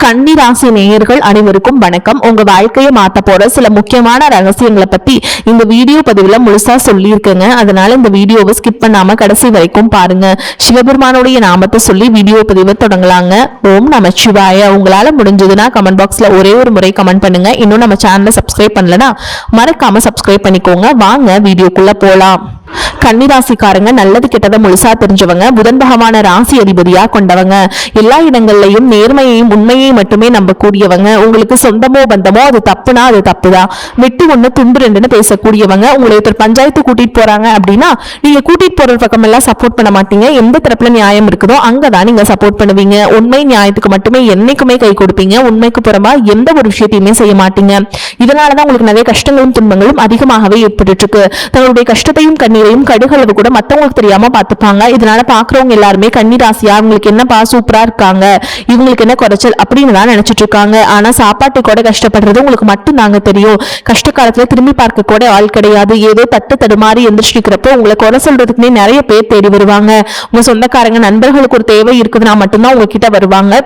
கன்னி ராசி நேயர்கள் அனைவருக்கும் வணக்கம். உங்க வாழ்க்கையை மாத்த போற சில முக்கியமான ரகசியங்களை பத்தி இந்த வீடியோ பதிவுல முழுசா சொல்லியிருக்கேங்க. அதனால இந்த வீடியோவை ஸ்கிப் பண்ணாம கடைசி வரைக்கும் பாருங்க. சிவபெருமானுடைய நாமத்தை சொல்லி வீடியோ பதிவை தொடங்கலாங்க. ஓம் நமச்சிவாய. உங்களால முடிஞ்சதுன்னா கமெண்ட் பாக்ஸ்ல ஒரே ஒரு முறை கமெண்ட் பண்ணுங்க. இன்னும் நம்ம சேனலை சப்ஸ்கிரைப் பண்ணலனா மறக்காம சப்ஸ்கிரைப் பண்ணிக்கோங்க. வாங்க வீடியோக்குள்ள போலாம். கன்னிராசிக்காரங்க நல்லது கெட்டதை முழுசா தெரிஞ்சவங்க. புதன் பகவான ராசி அதிபதியா கொண்டவங்க. எல்லா இடங்கள்லயும் நேர்மையையும் உண்மையை மட்டுமே நம்பக்கூடியவங்க. உங்களுக்கு சொந்தமோ பந்தமோ அது தப்புனா அது தப்புதான், வெட்டு ஒண்ணு துண்டு ரெண்டுன்னு பேசக்கூடியவங்க. உங்களை ஒருத்தர் பஞ்சாயத்து கூட்டிட்டு போறாங்க அப்படின்னா நீங்க கூட்டிட்டு போற பக்கம் எல்லாம் சப்போர்ட் பண்ண மாட்டீங்க. எந்த தரப்புல நியாயம் இருக்குதோ அங்கதான் நீங்க சப்போர்ட் பண்ணுவீங்க. உண்மை நியாயத்துக்கு மட்டுமே என்னைக்குமே கை கொடுப்பீங்க. உண்மைக்கு புறமா எந்த ஒரு விஷயத்தையுமே செய்ய மாட்டீங்க. இதனாலதான் உங்களுக்கு நிறைய கஷ்டங்களும் துன்பங்களும் அதிகமாகவே ஏற்பட்டு இருக்கு. தங்களுடைய கஷ்டத்தையும் கண்ணீரையும் கடுகளவு கூட மத்தவங்களுக்கு தெரியாம பாத்துப்பாங்க. இதனால பாக்குறவங்க எல்லாருமே கன்னி ராசியா இவங்களுக்கு என்னப்பா சூப்பரா இருக்காங்க, இவங்களுக்கு என்ன குறைச்சல் அப்படின்னு தான் நினைச்சிட்டு இருக்காங்க. ஆனா சாப்பாட்டு கூட கஷ்டப்படுறது உங்களுக்கு மட்டும் தாங்க தெரியும். கஷ்ட காலத்துல திரும்பி பார்க்க கூட ஆள் கிடையாது. ஏதோ தட்டு தடுமாறி எந்திரிச்சு நிக்கிறப்போ உங்களை குறை சொல்றதுக்குன்னே நிறைய பேர் தேடி வருவாங்க. உங்க சொந்தக்காரங்க நண்பர்களுக்கு ஒரு தேவை இருக்குதுன்னா மட்டும்தான் உங்ககிட்ட வருவாங்க.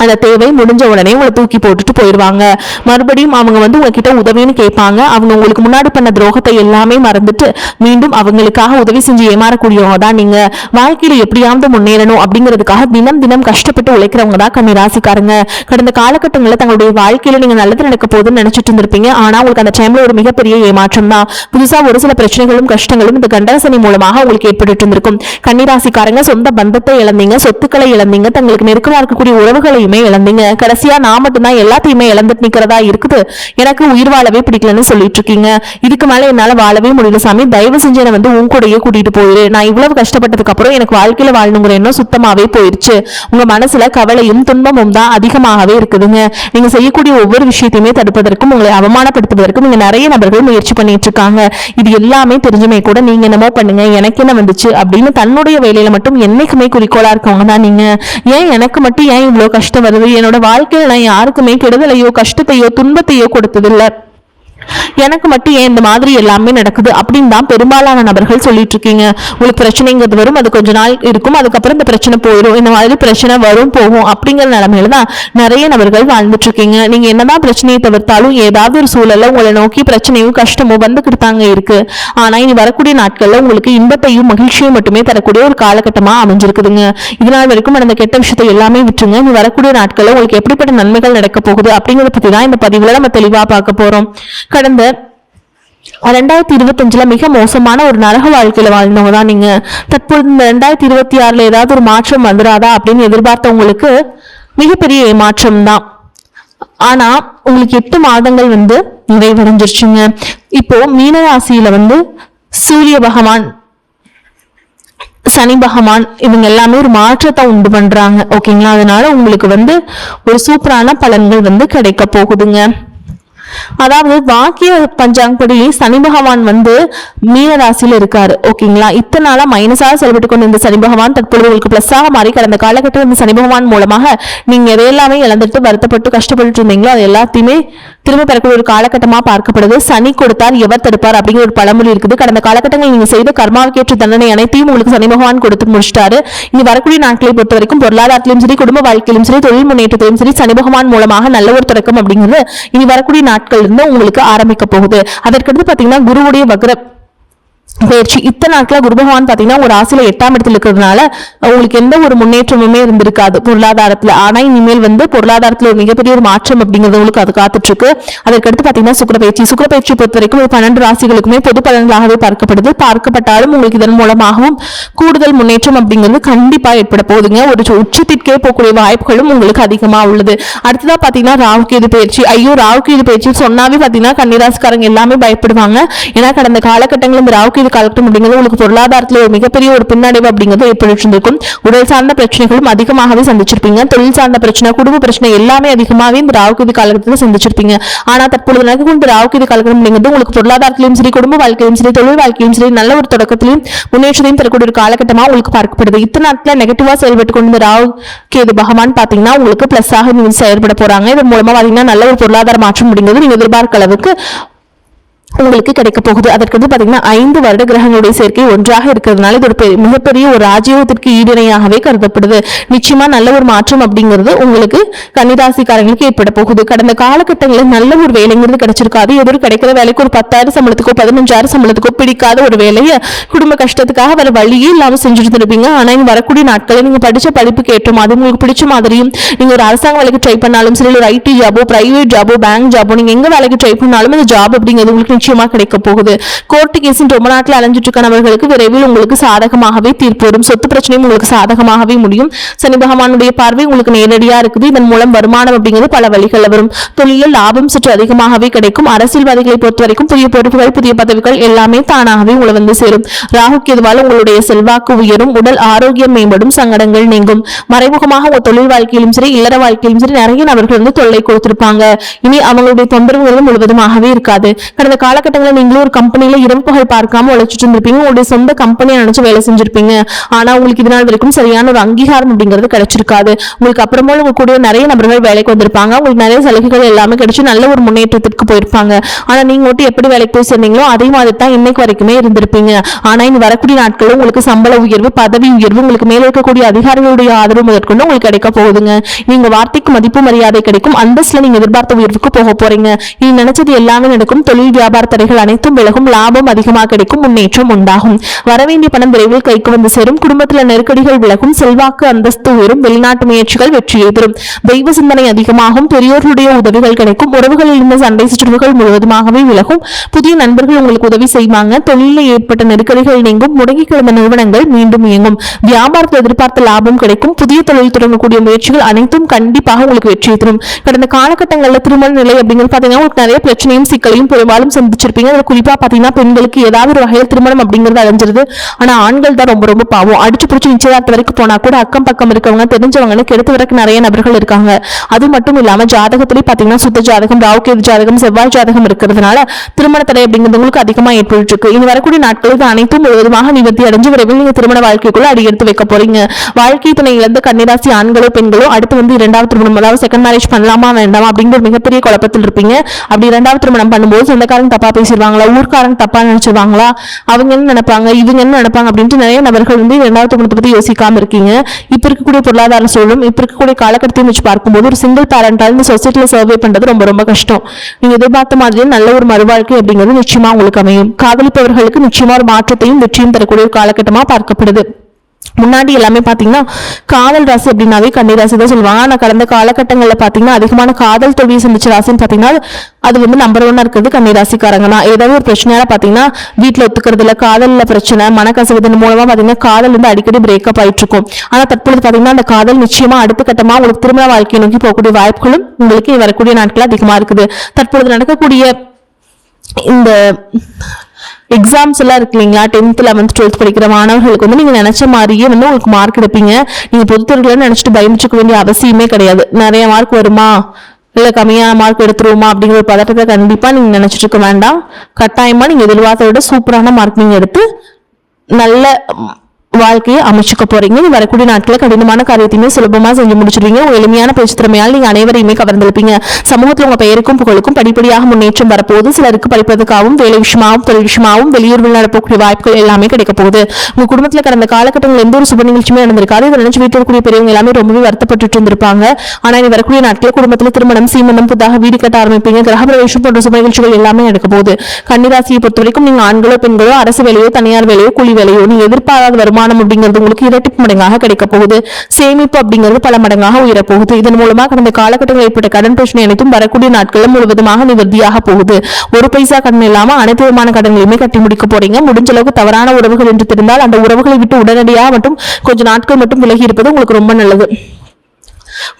அந்த தேவை முடிஞ்ச உடனே உங்களை தூக்கி போட்டுட்டு போயிடுவாங்க. மறுபடியும் அவங்க உங்ககிட்ட உதவின்னு கேட்பாங்க. அவங்க உங்களுக்கு முன்னாடி பண்ண துரோகத்தை எல்லாமே மறந்துட்டு மீண்டும் அவங்களுக்காக உதவி செஞ்சு ஏமாறக்கூடியவங்க தான் நீங்க. வாழ்க்கையில எப்படியாவது முன்னேறணும் அப்படிங்கிறதுக்காக தினம் தினம் கஷ்டப்பட்டு உழைக்கிறவங்க தான் கன்னி ராசிக்காரங்க. கடந்த காலகட்டங்களில் தங்களுடைய வாழ்க்கையில நீங்க நல்லது நடக்க போகுதுன்னு நினைச்சிட்டு இருந்திருப்பீங்க. ஆனா உங்களுக்கு அந்த டைம்ல ஒரு மிகப்பெரிய ஏமாற்றம் தான். புதுசா ஒரு சில பிரச்சனைகளும் கஷ்டங்களும் இந்த கண்டரசனி மூலமாக உங்களுக்கு ஏற்பட்டு இருந்திருக்கும். கன்னி ராசிக்காரங்க சொந்த பந்தத்தை இழந்தீங்க, சொத்துக்களை இழந்தீங்க, தங்களுக்கு நெருக்கமா இருக்கக்கூடிய உறவுகளை இழந்தீங்க. கடைசியா நான் மட்டும்தான் எல்லாத்தையுமே இழந்துட்டு நிக்கிறதா இருக்குது, எனக்கு உயிர் வாழவே பிடிக்கலன்னு சொல்லிட்டு இருக்கீங்க. இதுக்கு மேல என்னால வாழவே முடியல சாமி, தயவு செஞ்சு என்ன உங்க கூடயே கூட்டிட்டு போயிரு. நான் இவ்வளவு கஷ்டப்பட்டதுக்கு அப்புறம் எனக்கு வாழ்க்கையில வாழணுங்கிற எண்ணம் சுத்தமாவே போயிருச்சு. உங்க மனசுல கவலையும் துன்பமும் தான் அதிகமாகவே இருக்குதுங்க. நீங்க செய்யக்கூடிய ஒவ்வொரு விஷயத்தையுமே தடுப்பதற்கும் உங்களை அவமானப்படுத்துவதற்கும் நீங்க நிறைய நபர்கள் முயற்சி பண்ணிட்டு இருக்காங்க. இது எல்லாமே தெரிஞ்சுமே கூட நீங்க என்னமோ பண்ணுங்க, எனக்கு என்ன வந்துச்சு அப்படின்னு தன்னுடைய வேலையில மட்டும் என்னைக்குமே குறிக்கோளா இருக்கவங்க தான் நீங்க. ஏன் எனக்கு மட்டும் ஏன் இவ்வளவு கஷ்டம் வருது, என்னோட வாழ்க்கையில நான் யாருக்குமே கெடுதலையோ கஷ்டத்தையோ துன்பத்தையோ கொடுத்ததில்லை, எனக்கு மட்டும் ஏன் இந்த மாதிரி எல்லாமே நடக்குது அப்படின்னு தான் பெரும்பாலான நபர்கள் சொல்லிட்டு இருக்கீங்க. உங்களுக்கு பிரச்சனைங்கிறது வரும், அது கொஞ்ச நாள் இருக்கும், அதுக்கப்புறம் இந்த பிரச்சனை போயிடும், இந்த மாதிரி பிரச்சனை வரும் போகும் அப்படிங்கிற நிலைமையில தான் நிறைய நபர்கள் வாழ்ந்துட்டு இருக்கீங்க. நீங்க என்னதான் பிரச்சனையை தவிர்த்தாலும் ஏதாவது ஒரு சூழல்ல உங்களை நோக்கி பிரச்சனையும் கஷ்டமும் வந்துகிட்டு தாங்க இருக்கு. ஆனா இனி வரக்கூடிய நாட்கள்ல உங்களுக்கு இன்பத்தையும் மகிழ்ச்சியும் மட்டுமே தரக்கூடிய ஒரு காலகட்டமா அமைஞ்சிருக்குதுங்க. இதனால் வரைக்கும் நடந்த கெட்ட விஷயத்தை எல்லாமே விட்டுருங்க. இனி வரக்கூடிய நாட்கள்ல உங்களுக்கு எப்படிப்பட்ட நன்மைகள் நடக்க போகுது அப்படிங்கறத பத்தி தான் இந்த பதிவுல நம்ம தெளிவா பார்க்க போறோம். கடந்த 2025 மிக மோசமான ஒரு நரக வாழ்க்கையில வாழ்ந்தவங்க தான் நீங்க. தற்போது இந்த 2026 ஏதாவது ஒரு மாற்றம் வந்துடாதா அப்படின்னு எதிர்பார்த்தவங்களுக்கு மிகப்பெரிய ஏமாற்றம் தான். ஆனா உங்களுக்கு 8 மாதங்கள் நிறைவடைஞ்சிருச்சுங்க. இப்போ மீனராசியில சூரிய பகவான், சனி பகவான் இவங்க எல்லாமே ஒரு மாற்றத்தை உண்டு பண்றாங்க. ஓகேங்களா? அதனால உங்களுக்கு ஒரு சூப்பரான பலன்கள் கிடைக்க போகுதுங்க. அதாவது வாக்கிய பஞ்சாங்கப்படி சனி பகவான் மீன ராசியில இருக்காரு. ஓகேங்களா? இத்தனை நாளா மைனஸாக செயல்பட்டு கொண்டு இந்த சனி பகவான் தற்பொழுது உங்களுக்கு பிளஸ்ஸாக மாறி கடந்த காலகட்டம் இந்த சனி பகவான் மூலமாக நீங்க எதையெல்லாமே இழந்துட்டு வருத்தப்பட்டு கஷ்டப்பட்டு இருந்தீங்களோ அது எல்லாத்தையுமே திரும்ப பெறக்கூடிய ஒரு காலகட்டமா பார்க்கப்படுது. சனி கொடுத்தார் எவர் தடுப்பார் அப்படிங்கிற ஒரு பழமொழி இருக்குது. கடந்த காலகட்டங்கள் நீங்க செய்த கர்மாவுக்கேற்ற தண்டனை அனைத்தையும் உங்களுக்கு சனி பகவான் கொடுத்து முடிச்சிட்டாரு. இனி வரக்கூடிய நாட்களை பொறுத்த வரைக்கும் பொருளாதாரத்திலும் சரி, குடும்ப வாழ்க்கையிலும் சரி, தொழில் முன்னேற்றத்திலும் சரி சனி பகவான் மூலமாக நல்ல ஒரு தொடக்கம் அப்படிங்கிறது இனி வரக்கூடிய நாட்கள் இருந்து உங்களுக்கு ஆரம்பிக்க போகுது. அதற்கடுத்து பாத்தீங்கன்னா குருவுடைய வக்ர பயிற்சி. இத்தனை நாட்கள குரு பகவான் பாத்தீங்கன்னா ஒரு ராசியில 8ஆம் இடத்துல இருக்கிறதுனால உங்களுக்கு எந்த ஒரு முன்னேற்றமுமே இருந்திருக்காது பொருளாதாரத்துல. ஆனா இனிமேல் பொருளாதாரத்துல ஒரு மிகப்பெரிய ஒரு மாற்றம் அப்படிங்கிறது உங்களுக்கு அது காத்துட்டு இருக்கு. அதற்கடுத்து பாத்தீங்கன்னா சுக்கிரபயிற்சி பொறுத்த வரைக்கும் 12 ராசிகளுக்குமே பொது பலன்களாகவே பார்க்கப்படுது. பார்க்கப்பட்டாலும் உங்களுக்கு இதன் மூலமாகவும் கூடுதல் முன்னேற்றம் அப்படிங்கிறது கண்டிப்பா ஏற்பட போகுதுங்க. ஒரு உச்சத்திற்கே போகக்கூடிய வாய்ப்புகளும் உங்களுக்கு அதிகமா உள்ளது. அடுத்ததா பாத்தீங்கன்னா ராகுகேது பயிற்சி. ஐயோ, ராகுகேது பயிற்சி சொன்னாவே பாத்தீங்கன்னா கன்னிராசிக்காரங்க எல்லாமே பயப்படுவாங்க. ஏன்னா கடந்த காலகட்டங்கள் இந்த ராகுகேது காலகட்டம் அப்படிங்கிறது உங்களுக்கு பொருளாதாரத்துல ஒரு மிகப்பெரிய ஒரு பின்னடைவு அப்படிங்கிறது ஏற்பட்டிருக்கும். உடல் சார்ந்த பிரச்சனைகளும் அதிகமாகவே சந்திச்சிருப்பீங்க. தொழில் சார்ந்த பிரச்சனை, குடும்ப பிரச்சனை எல்லாமே அதிகமாகவே இந்த ராகுகேது காலகட்டத்தில் சந்திச்சிருப்பீங்க. ஆனா தற்பொழுது நடக்கும் இந்த ராகுகேது காலகட்டம் அப்படிங்கிறது உங்களுக்கு பொருளாதாரத்திலும் சரி, குடும்ப வாழ்க்கையிலும் சரி, தொழில் வாழ்க்கையிலும் சரி நல்ல ஒரு தொடக்கத்திலையும் முன்னேற்றத்தையும் தரக்கூடிய ஒரு காலகட்டமா உங்களுக்கு பார்க்கப்படுது. இத்தனை நாட்கள நெகட்டிவா செயல்பட்டு கொண்டு ராகுகேது பகவான் பாத்தீங்கன்னா உங்களுக்கு பிளஸ் ஆக நீங்க செயல்பட போறாங்க. இதன் மூலமா பாத்தீங்கன்னா நல்ல ஒரு பொருளாதார மாற்றம் அப்படிங்கிறது நீங்க எதிர்பார்க்க அளவுக்கு உங்களுக்கு கிடைக்க போகுது. அதற்கு வந்து பாத்தீங்கன்னா 5 வருட கிரகங்களுடைய சேர்க்கை ஒன்றாக இருக்கிறதுனால இது ஒரு மிகப்பெரிய ஒரு ராஜயோகத்திற்கு ஈடிணையாகவே கருதப்படுது. நிச்சயமா நல்ல ஒரு மாற்றம் அப்படிங்கிறது உங்களுக்கு கன்னிராசிக்காரங்களுக்கு ஏற்பட போகுது. கடந்த காலகட்டங்களில் நல்ல ஒரு வேலைங்கிறது கிடைச்சிருக்காது. ஏதோ கிடைக்கிற வேலைக்கு ஒரு 10,000 சம்பளத்துக்கோ 15,000 சம்பளத்துக்கோ பிடிக்காத ஒரு வேலையை குடும்ப கஷ்டத்துக்காக வர வழியே இல்லாம செஞ்சுட்டு இருப்பீங்க. ஆனா இங்க வரக்கூடிய நாட்களில் நீங்க படிச்ச படிப்புக்கு ஏற்ற மாதிரி உங்களுக்கு பிடிச்ச மாதிரியும் நீங்க ஒரு அரசாங்க வேலைக்கு ட்ரை பண்ணாலும் சரி, ஒரு ஐடி ஜாபோ பிரைவேட் ஜாபோ பேங்க் ஜாபோ நீங்க எங்க வேலைக்கு ட்ரை பண்ணாலும் இந்த ஜாப் அப்படிங்கிறது உங்களுக்கு நிச்சயமா கிடைக்க போகுது. கோர்ட்டு கேஸ் ரொம்ப நாட்கள் அலைஞ்சிட்டு இருக்க நபர்களுக்கு விரைவில் உங்களுக்கு சாதகமாகவே தீர்ப்பு வரும். சொத்து பிரச்சனையும் உங்களுக்கு சாதகமாகவே முடியும். சனி பகவானுடைய பார்வை உங்களுக்கு நேரடியா இருக்குது. இதன் மூலம் வருமானம் அப்படிங்கிறது பல வழிகள் வரும். தொழிலில் லாபம் சற்று அதிகமாகவே கிடைக்கும். அரசியல்வாதிகளை பொறுத்த வரைக்கும் புதிய பொறுப்புகள் புதிய பதவிகள் எல்லாமே தானாகவே உங்களை வந்து சேரும். ராகு கேதுவால் உங்களுடைய செல்வாக்கு உயரும். உடல் ஆரோக்கியம் மேம்படும். சங்கடங்கள் நீங்கும். மறைமுகமாக உங்க தொழில் வாழ்க்கையிலும் சரி இல்லற வாழ்க்கையிலும் சரி நிறைய நபர்கள் வந்து தொல்லை கொடுத்திருப்பாங்க. இனி அவங்களுடைய தொந்தரவுகளும் முழுவதுமாகவே இருக்காது. கடந்த காலகட்டங்களில் நீங்களும் ஒரு கம்பெனியில இரவு பகல் பார்க்காம உழைச்சிட்டு இருந்திருப்பீங்க. உங்களுடைய சொந்த கம்பெனியை நினைச்சு வேலை செஞ்சிருப்பீங்க. ஆனா உங்களுக்கு இது நாள் வரைக்கும் சரியான ஒரு அங்கீகாரம் அப்படிங்கிறது கிடைச்சிருக்காது. உங்களுக்கு அப்புறமா உங்க கூட நிறைய நபர்கள் வேலைக்கு வந்திருப்பாங்க. உங்களுக்கு நிறைய சலுகைகள் எல்லாமே கிடைச்சு நல்ல ஒரு முன்னேற்றத்திற்கு போயிருப்பாங்க. ஆனா நீங்க மட்டும் எப்படி வேலைக்கு போய் சேர்ந்தீங்களோ அதே மாதிரி தான் இன்னைக்கு வரைக்குமே இருந்திருப்பீங்க. ஆனா இனி வரக்கூடிய நாட்களும் உங்களுக்கு சம்பள உயர்வு பதவி உயர்வு உங்களுக்கு மேல இருக்கக்கூடிய அதிகாரிகளுடைய ஆதரவு முதற்கொண்டு உங்களுக்கு கிடைக்க போகுதுங்க. நீங்க வார்த்தைக்கு மதிப்பு மரியாதை கிடைக்கும். அந்தஸ்துல நீங்க எதிர்பார்த்த உயர்வுக்கு போக போறீங்க. நீ நினைச்சது எல்லாமே நடக்கும். தொழில் வியாபார தடைகள் அனைத்தும் விலகும். லாபம் அதிகமாக கிடைக்கும். முன்னேற்றம் உண்டாகும். வரவேண்டிய பணம் விரைவில் கைக்கு வந்து சேரும். குடும்பத்தில் நெருக்கடிகள் விலகும். செல்வாக்கு அந்தஸ்து உயரும். வெளிநாட்டு முயற்சிகள் வெற்றியை தரும். தெய்வ சிந்தனை அதிகமாகும். பெரியோர்களுடைய உதவிகள் கிடைக்கும். உறவுகளில் இருந்த சண்டை சுற்றுகள் முழுவதுமாகவே விலகும். புதிய நண்பர்கள் உங்களுக்கு உதவி செய்வாங்க. தொழிலில் ஏற்பட்ட நெருக்கடிகள் நீங்கும். முடங்கி கிடந்த நிறுவனங்கள் மீண்டும் இயங்கும். வியாபாரத்தில் எதிர்பார்த்த லாபம் கிடைக்கும். புதிய தொழில் தொடங்கக்கூடிய முயற்சிகள் அனைத்தும் கண்டிப்பாக உங்களுக்கு வெற்றியை தரும். கடந்த காலகட்டங்களில் திருமண நிலை அப்படிங்கிறது பாத்தீங்கன்னா உங்களுக்கு நிறைய பிரச்சனையும் சிக்கலையும் பெரும்பாலும் சந்திச்சிருப்பீங்க. குறிப்பா பாத்தீங்கன்னா பெண்களுக்கு ஏதாவது ஒரு வகையில் திருமணம் அப்படிங்கிறது அடைஞ்சிருது. ஆனா ஆண்கள் தான் ரொம்ப ரொம்ப பாவம். அடிச்சு பிடிச்சி நிச்சயதார்த்த வரைக்கும் போனா கூட அக்கம் பக்கம் இருக்கவங்க தெரிஞ்சவங்க கெடுத்து வரைக்கும் நிறைய நபர்கள் இருக்காங்க. அது மட்டும் இல்லாம ஜாதகத்திலே பாத்தீங்கன்னா சுத்த ஜாதகம் ராவுகேது ஜாதகம் செவ்வாய் ஜாதகம் இருக்கிறதுனால திருமண தடை அப்படிங்கிறது உங்களுக்கு அதிகமா ஏற்பட்டு இருக்கு. இனி வரக்கூடிய நாட்களுக்கு அனைத்தும் முழுவதுமாக நிவர்த்தி அடைஞ்சு விரைவில் நீங்க திருமண வாழ்க்கைக்குள்ள அடியெடுத்து வைக்க போறீங்க. வாழ்க்கை துணை இழந்த கன்னிராசி ஆண்களோ பெண்களோ அடுத்து வந்து இரண்டாவது திருமணம் அதாவது செகண்ட் மேரேஜ் பண்ணலாமா வேண்டாமா அப்படிங்கிற ஒரு மிகப்பெரிய குழப்பத்தில் இருப்பீங்க. அப்படி இரண்டாவது திருமணம் பண்ணும்போது சொந்தக்காரங்க தப்பா பேசிடுவாங்களா, ஊர்க்காரங்க தப்பா நினைச்சிருவாங்களா, அவங்க என்ன நினைப்பாங்க இவங்க என்ன நினைப்பாங்க அப்படின்ட்டு நிறைய நபர்கள் வந்து இரண்டாவது திருமணத்தை பத்தி யோசிக்காம இருக்கீங்க. இப்ப இருக்கக்கூடிய பொருளாதார சூழலும் இப்ப இருக்கக்கூடிய காலகட்டத்தையும் வச்சு பார்க்கும்போது ஒரு சிங்கிள் பேரண்டால் இந்த சொசைட்டில சர்வே பண்றது ரொம்ப ரொம்ப கஷ்டம். நீங்க எதிர்பார்த்த மாதிரியே நல்ல ஒரு மறுவாழ்க்கை அப்படிங்கிறது நிச்சயமா உங்களுக்கு அமையும். காதலிப்பவர்களுக்கு நிச்சயமா ஒரு மாற்றத்தையும் வெற்றியும் தரக்கூடிய ஒரு காலகட்டமா பார்க்கப்படுது. முன்னாடி எல்லாமே பாத்தீங்கன்னா காதல் ராசி அப்படின்னாவே கன்னிராசி தான் சொல்லுவாங்க. ஆனா கடந்த காலகட்டங்கள்ல பாத்தீங்கன்னா அதிகமான காதல் தோல்வியை சந்திச்ச ராசின்னு பாத்தீங்கன்னா அது வந்து நம்பர் 1 இருக்கிறது கன்னிராசிக்காரங்க தான். ஏதாவது ஒரு பிரச்சனையால பாத்தீங்கன்னா வீட்டுல ஒத்துக்கிறது இல்ல, காதல்ல பிரச்சனை, மனக்கசவதன் மூலமா பாத்தீங்கன்னா காதல் வந்து அடிக்கடி பிரேக்கப் ஆயிட்டு இருக்கும். ஆனா தற்பொழுது பாத்தீங்கன்னா அந்த காதல் நிச்சயமா அடுத்த கட்டமா உங்களுக்கு திருமண வாழ்க்கையை நோக்கி போகக்கூடிய வாய்ப்புகளும் உங்களுக்கு வரக்கூடிய நாட்கள் அதிகமா இருக்குது. தற்பொழுது நடக்கக்கூடிய இந்த எக்ஸாம்ஸ் எல்லாம் இருக்கு இல்லைங்களா, 10th 11th 12th படிக்கிற மாணவர்களுக்கு வந்து நீங்க நினைச்ச மாதிரியே வந்து உங்களுக்கு மார்க் எடுப்பீங்க. நீங்க பொதுத்தேர்வுல நினைச்சிட்டு பயந்துச்சுக்க வேண்டிய அவசியமே கிடையாது. நிறைய மார்க் வருமா இல்ல கம்மியான மார்க் எடுத்துருவோமா அப்படிங்கிற ஒரு பதட்டத்தை கண்டிப்பா நீங்க நினைச்சிட்டு இருக்க வேண்டாம். கட்டாயமா நீங்க எதிர்பார்த்ததை விட சூப்பரான மார்க் நீங்க எடுத்து நல்ல வாழ்க்கையை அமைச்சுக்க போறீங்க. வரக்கூடிய நாட்களை கடினமான காரியத்தையுமே சுலபமா செஞ்சு முடிச்சிருவீங்க. உங்க எளிமையான பேச்சு திறமையால் நீங்க அனைவரையுமே கவர்ந்திருப்பீங்க. சமூகத்தில் உங்க பெயருக்கும் புகழுக்கும் படிப்படியாக முன்னேற்றம் வரப்போகுது. சிலருக்கு படிப்பதற்காகவும் வேலை விஷயமாகவும் தொழில் விஷயமாகவும் வெளியூர்களில் நடக்கக்கூடிய வாய்ப்புகள் எல்லாமே கிடைக்க போகுது. உங்க குடும்பத்துல கடந்த காலகட்டங்கள் எந்த ஒரு சுப நிகழ்ச்சியுமே நடந்திருக்காது. இதை நினைச்சு வீட்டில் இருக்கக்கூடிய பெரியவங்க எல்லாமே ரொம்பவே வருத்தப்பட்டு இருந்திருப்பாங்க. ஆனா இனி வரக்கூடிய நாட்கள் குடும்பத்துல திருமணம் சீமந்தம் புதாக வீடு கட்ட ஆரம்பிப்பீங்க. கிரகப்பிரவேசம் போன்ற சுப நிகழ்ச்சிகள் எல்லாமே நடக்க போகுது. கன்னிராசியை பொறுத்த வரைக்கும் நீங்க ஆண்களோ பெண்களோ அரசு வேலையோ தனியார் வேலையோ கூலி வேலையோ நீங்க எதிர்பாராத வருமானம் அப்படிங்கிறது உங்களுக்கு இரட்டிப்பு மடங்காக கிடைக்க போகுது. சேமிப்பு அப்படிங்கிறது பல மடங்காக உயர போகுது. இதன் மூலமா கடந்த காலகட்டங்களில் ஏற்பட்ட கடன் பிரச்சனை அனைத்தும் வரக்கூடிய நாட்களில் முழுவதுமாக நிவர்த்தியாக போகுது. ஒரு பைசா கடன் இல்லாம அனைத்து விதமான கடன்களையுமே கட்டி முடிக்க போறீங்க. முடிஞ்ச அளவுக்கு தவறான உறவுகள் என்று தெரிந்தால் அந்த உறவுகளை விட்டு உடனடியாக மட்டும் கொஞ்ச நாட்கள் மட்டும் விலகி இருப்பது உங்களுக்கு ரொம்ப நல்லது.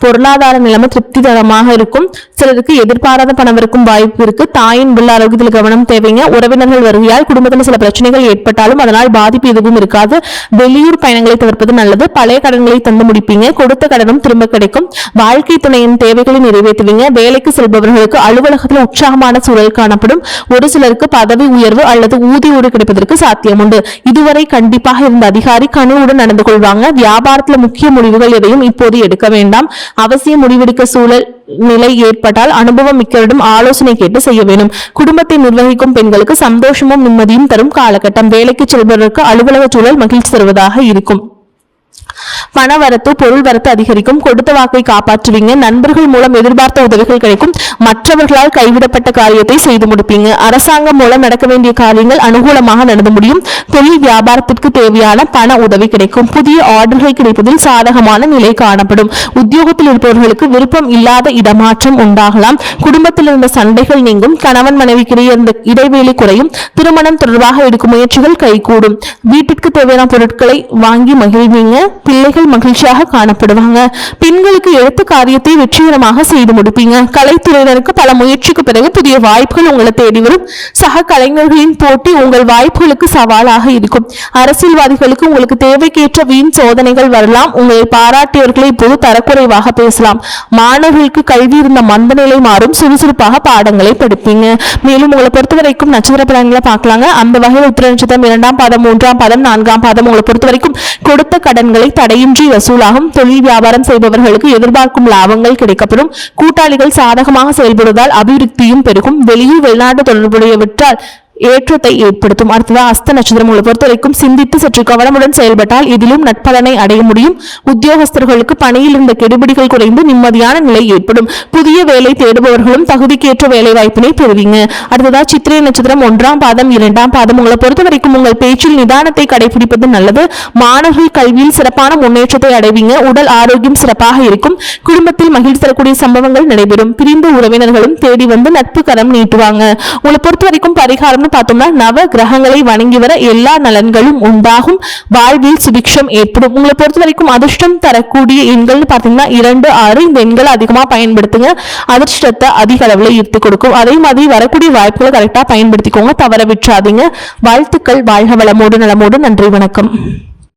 பொருளாதார நிலைமை திருப்திகரமாக இருக்கும். சிலருக்கு எதிர்பாராத பணம் இருக்கும் வாய்ப்பு இருக்கு. தாயின் உள்ள ஆரோக்கியத்தில் கவனம் தேவைங்க. உறவினர்கள் வருகையால் குடும்பத்தில் சில பிரச்சனைகள் ஏற்பட்டாலும் அதனால் பாதிப்பு எதுவும் இருக்காது. வெளியூர் பயணங்களை தவிர்ப்பது நல்லது. பழைய கடன்களை தந்து முடிப்பீங்க. கொடுத்த கடனும் திரும்ப கிடைக்கும். வாழ்க்கை துணையின் தேவைகளை நிறைவேற்றுவீங்க. வேலைக்கு செல்பவர்களுக்கு அலுவலகத்தில் உற்சாகமான சூழல் காணப்படும். ஒரு சிலருக்கு பதவி உயர்வு அல்லது ஊதிய உயர்வு கிடைப்பதற்கு சாத்தியம் உண்டு. இதுவரை கண்டிப்பாக இருந்த அதிகாரி கனிவுடன் நடந்து கொள்வாங்க. வியாபாரத்தில் முக்கிய முடிவுகள் எதையும் இப்போது எடுக்க வேண்டாம். அவசியம் முடிவெடுக்க சூழல் நிலை ஏற்பட்டால் அனுபவம் மிக்கவரிடம் ஆலோசனை கேட்டு செய்ய வேண்டும். குடும்பத்தை நிர்வகிக்கும் பெண்களுக்கு சந்தோஷமும் நிம்மதியும் தரும் காலகட்டம். வேலைக்கு செல்பவர்களுக்கு அலுவலக சூழல் மகிழ்ச்சி தருவதாக இருக்கும். பண வரத்து பொருள் வரத்து அதிகரிக்கும். கொடுத்த வாக்கை காப்பாற்றுவீங்க. நண்பர்கள் மூலம் எதிர்பார்த்த உதவிகள் கிடைக்கும். மற்றவர்களால் கைவிடப்பட்ட காரியத்தை செய்து முடிப்பீங்க. அரசாங்கம் மூலம் நடக்க வேண்டிய காரியங்கள் அனுகூலமாக நடந்து முடியும். தொழில் வியாபாரத்திற்கு தேவையான பண உதவி கிடைக்கும். புதிய ஆர்டர்கள் கிடைப்பதில் சாதகமான நிலை காணப்படும். உத்தியோகத்தில் இருப்பவர்களுக்கு விருப்பம் இல்லாத இடமாற்றம் உண்டாகலாம். குடும்பத்தில் இருந்த சண்டைகள் நீங்கும். கணவன் மனைவிக்கிடையே இருந்த இடைவெளி குறையும். திருமணம் தொடர்பாக எடுக்கும் முயற்சிகள் கைகூடும். வீட்டிற்கு தேவையான பொருட்களை வாங்கி மகிழ்வீங்க. பிள்ளைகள் மகிழ்ச்சியாக காணப்படுவாங்க. பெண்களுக்கு எடுத்த காரியத்தை வெற்றிகரமாக செய்து முடிப்பீங்க. கலைத்துறையினருக்கு பல முயற்சிக்கு பிறகு புதிய வாய்ப்புகள் உங்களை தேடி வரும். சக கலைஞர்களின் போட்டி உங்கள் வாய்ப்புகளுக்கு சவாலாக இருக்கும். அரசியல்வாதிகளுக்கு உங்களுக்கு தேவைக்கேற்ற வீண் சோதனைகள் வரலாம். உங்களை பாராட்டியவர்களை இப்போது தரக்குறைவாக பேசலாம். மாணவர்களுக்கு கல்வி இருந்த மந்த நிலை மாறும். சுறுசுறுப்பாக பாடங்களை படிப்பீங்க. மேலும் உங்களை பொறுத்தவரைக்கும் நட்சத்திர பலன்களை பார்க்கலாங்க. அந்த வகையில் உத்திர நட்சத்திரம் 2ஆம் பாதம் 3ஆம் பாதம் 4ஆம் பாதம் உங்களை பொறுத்தவரைக்கும் கொடுத்த கடன்களை தடையின்றி வசூலாகும். தொழில் வியாபாரம் செய்பவர்களுக்கு எதிர்பார்க்கும் லாபங்கள் கிடைக்கப்படும். கூட்டாளிகள் சாதகமாக செயல்படுவதால் அபிவிருத்தியும் பெருகும். வெளியூர் வெளிநாட்டு தொடர்புடையவற்றால் ஏற்றத்தை ஏற்படுத்தும். அடுத்ததா அஸ்த நட்சத்திரம் உங்களை பொறுத்தவரைக்கும் சிந்தித்து சற்று கவனமுடன் செயல்பட்டால் இதிலும் நட்பலனை அடைய முடியும். உத்தியோகஸ்தர்களுக்கு பணியில் இருந்த கெடுபிடிகள் குறைந்து நிம்மதியான நிலை ஏற்படும். புதிய வேலை தேடுபவர்களும் தகுதிக்கேற்ற வேலை வாய்ப்பினை பெறுவீங்க. அடுத்ததா சித்திரை நட்சத்திரம் 1ஆம் பாதம் 2ஆம் பாதம் உங்களை பொறுத்தவரைக்கும் உங்கள் பேச்சில் நிதானத்தை கடைபிடிப்பது நல்லது. மாணவர்கள் கல்வியில் சிறப்பான முன்னேற்றத்தை அடைவீங்க. உடல் ஆரோக்கியம் சிறப்பாக இருக்கும். குடும்பத்தில் மகிழ்ச்சி தரக்கூடிய சம்பவங்கள் நடைபெறும். பிரிந்த உறவினர்களும் தேடி வந்து நட்பு கரம் நீட்டுவாங்க. உங்களை பொறுத்தவரைக்கும் பரிகாரம் பார்த்தோம்னா நவ கிரகங்களை வணங்கி வர எல்லா நலன்களும் உண்டாகும். வாழ்வில் சுபிக்ஷம் ஏற்படும். உங்களை பொறுத்த வரைக்கும் அதிர்ஷ்டம் தரக்கூடிய எண்கள் பார்த்தீங்கன்னா 2, 6 இந்த எண்களை அதிகமா பயன்படுத்துங்க. அதிர்ஷ்டத்தை அதிக அளவில் ஈர்த்து கொடுக்கும். அதே மாதிரி வரக்கூடிய வாய்ப்புகளை கரெக்டா பயன்படுத்திக்கோங்க. தவற விட்டுறாதீங்க. வாழ்த்துக்கள். வாழ்க வளமோடு நலமோடு. நன்றி, வணக்கம்.